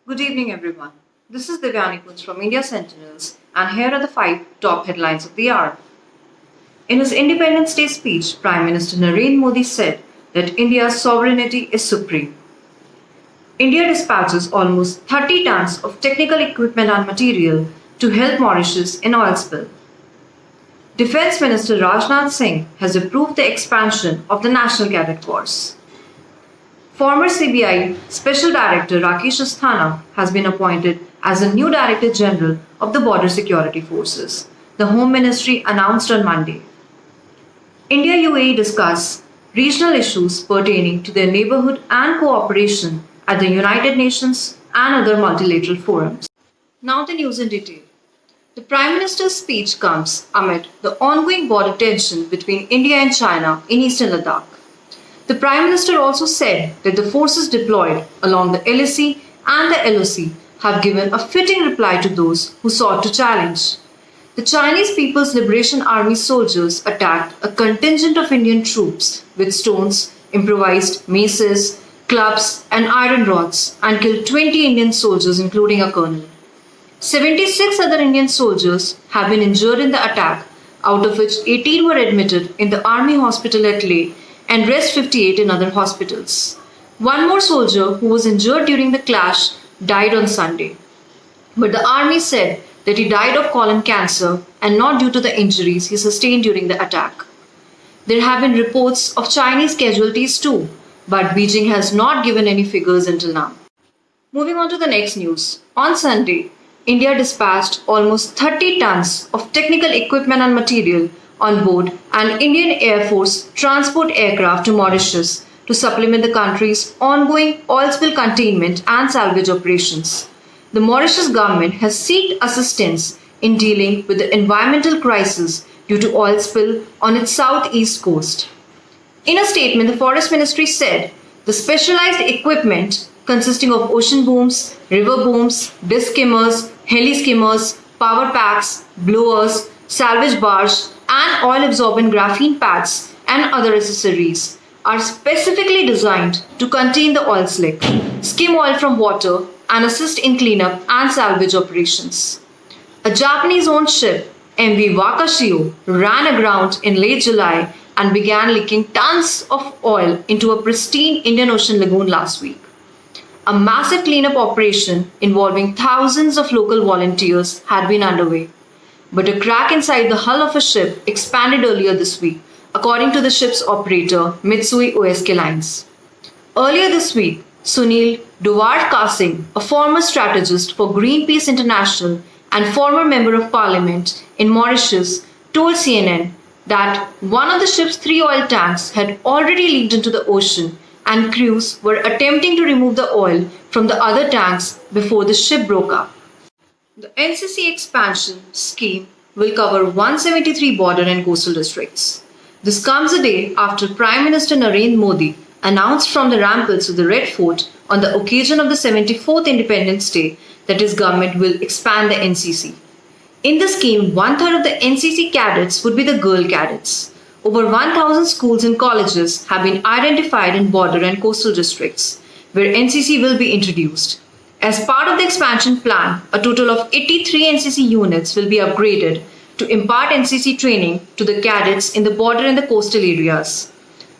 Good evening, everyone. This is Divyani Kunj from India Sentinels, and here are the 5 top headlines of the hour. In his Independence Day speech, Prime Minister Narendra Modi said that India's sovereignty is supreme. India dispatches almost 30 tons of technical equipment and material to help Mauritius in oil spill. Defense Minister Rajnath Singh has approved the expansion of the National Cadet Corps. Former CBI Special Director RAKESH ASHTHANIA has been appointed as the new Director General of the Border Security Forces, the Home Ministry announced on Monday. India-UAE discuss regional issues pertaining to their neighborhood and cooperation at the United Nations and other multilateral forums. Now the news in detail. The Prime Minister's speech comes amid the ongoing border tension between India and China in eastern Ladakh. The Prime Minister also said that the forces deployed along the LAC and the LOC have given a fitting reply to those who sought to challenge. The Chinese People's Liberation Army soldiers attacked a contingent of Indian troops with stones, improvised maces, clubs, and iron rods and killed 20 Indian soldiers, including a colonel. 76 other Indian soldiers have been injured in the attack, out of which 18 were admitted in the Army Hospital at Leh and rest 58 in other hospitals. One more soldier who was injured during the clash died on Sunday. But the army said that he died of colon cancer and not due to the injuries he sustained during the attack. There have been reports of Chinese casualties too, but Beijing has not given any figures until now. Moving on to the next news. On Sunday, India dispatched almost 30 tons of technical equipment and material on board an Indian Air Force transport aircraft to Mauritius to supplement the country's ongoing oil spill containment and salvage operations. The Mauritius government has sought assistance in dealing with the environmental crisis due to oil spill on its southeast coast. In a statement, the Forest Ministry said the specialized equipment consisting of ocean booms, river booms, disc skimmers, heli skimmers, power packs, blowers, salvage bars, and oil-absorbent graphene pads and other accessories are specifically designed to contain the oil slick, skim oil from water, and assist in cleanup and salvage operations. A Japanese-owned ship, MV Wakashio, ran aground in late July and began leaking tons of oil into a pristine Indian Ocean lagoon last week. A massive cleanup operation involving thousands of local volunteers had been underway. But a crack inside the hull of a ship expanded earlier this week, according to the ship's operator, Mitsui O.S.K. Lines. Earlier this week, Sunil Duvar-Kasing, a former strategist for Greenpeace International and former Member of Parliament in Mauritius, told CNN that one of the ship's 3 oil tanks had already leaked into the ocean and crews were attempting to remove the oil from the other tanks before the ship broke up. The NCC expansion scheme will cover 173 border and coastal districts. This comes a day after Prime Minister Narendra Modi announced from the ramparts of the Red Fort on the occasion of the 74th Independence Day that his government will expand the NCC. In the scheme, 1/3 of the NCC cadets would be the girl cadets. Over 1,000 schools and colleges have been identified in border and coastal districts where NCC will be introduced. As part of the expansion plan, a total of 83 NCC units will be upgraded to impart NCC training to the cadets in the border and the coastal areas.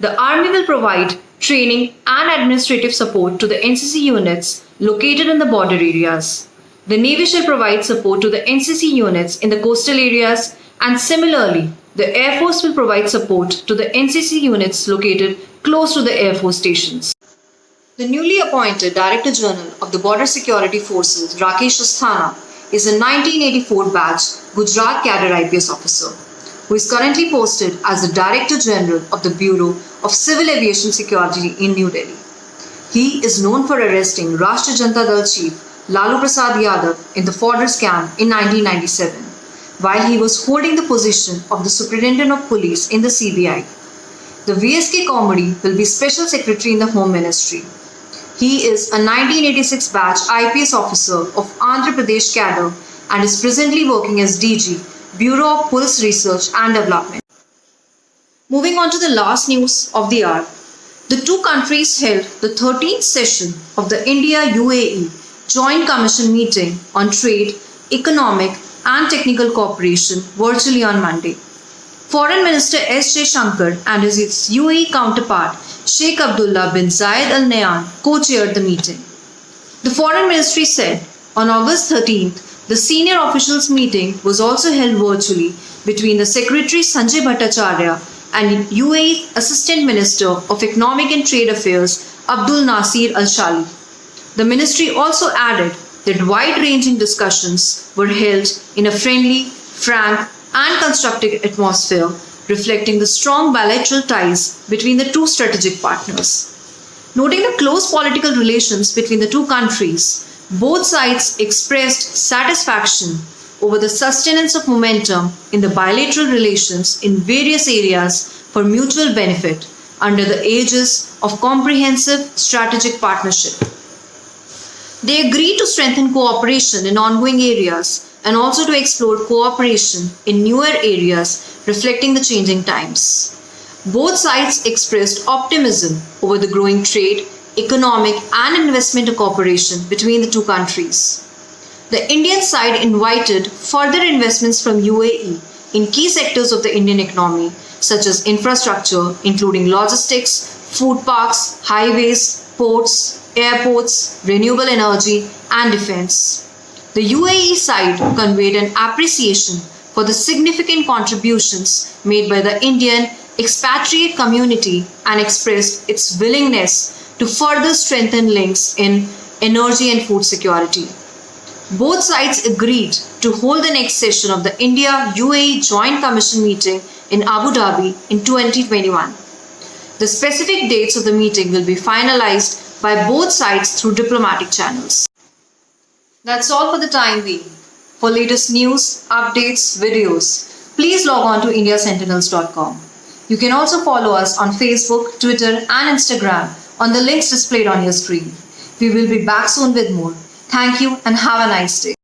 The Army will provide training and administrative support to the NCC units located in the border areas. The Navy shall provide support to the NCC units in the coastal areas, and similarly, the Air Force will provide support to the NCC units located close to the Air Force stations. The newly appointed Director General of the Border Security Forces, RAKESH ASHTHANIA, is a 1984 batch Gujarat cadre IPS officer, who is currently posted as the Director General of the Bureau of Civil Aviation Security in New Delhi. He is known for arresting Rashtriya Janata Dal chief Lalu Prasad Yadav in the Fodder scam in 1997, while he was holding the position of the Superintendent of Police in the CBI. The VSK Comedy will be Special Secretary in the Home Ministry. He is a 1986 batch IPS officer of Andhra Pradesh cadre and is presently working as DG, Bureau of Police Research and Development. Moving on to the last news of the hour. The two countries held the 13th session of the India-UAE Joint Commission meeting on trade, economic and technical cooperation virtually on Monday. Foreign Minister S. Shankar and his UAE counterpart Sheikh Abdullah bin Zayed Al Nahyan co-chaired the meeting. The Foreign Ministry said on August 13th, the senior officials meeting was also held virtually between the Secretary Sanjay Bhattacharya and UAE Assistant Minister of Economic and Trade Affairs Abdul Nasir Al Shali. The ministry also added that wide-ranging discussions were held in a friendly, frank and constructive atmosphere, reflecting the strong bilateral ties between the two strategic partners. Noting the close political relations between the two countries, both sides expressed satisfaction over the sustenance of momentum in the bilateral relations in various areas for mutual benefit under the aegis of comprehensive strategic partnership. They agreed to strengthen cooperation in ongoing areas and also to explore cooperation in newer areas reflecting the changing times. Both sides expressed optimism over the growing trade, economic and investment cooperation between the two countries. The Indian side invited further investments from UAE in key sectors of the Indian economy such as infrastructure including logistics, food parks, highways, ports, airports, renewable energy and defense. The UAE side conveyed an appreciation for the significant contributions made by the Indian expatriate community and expressed its willingness to further strengthen links in energy and food security. Both sides agreed to hold the next session of the India-UAE Joint Commission meeting in Abu Dhabi in 2021. The specific dates of the meeting will be finalized by both sides through diplomatic channels. That's all for the time being. For latest news, updates, videos, please log on to indiasentinels.com. You can also follow us on Facebook, Twitter and Instagram on the links displayed on your screen. We will be back soon with more. Thank you and have a nice day.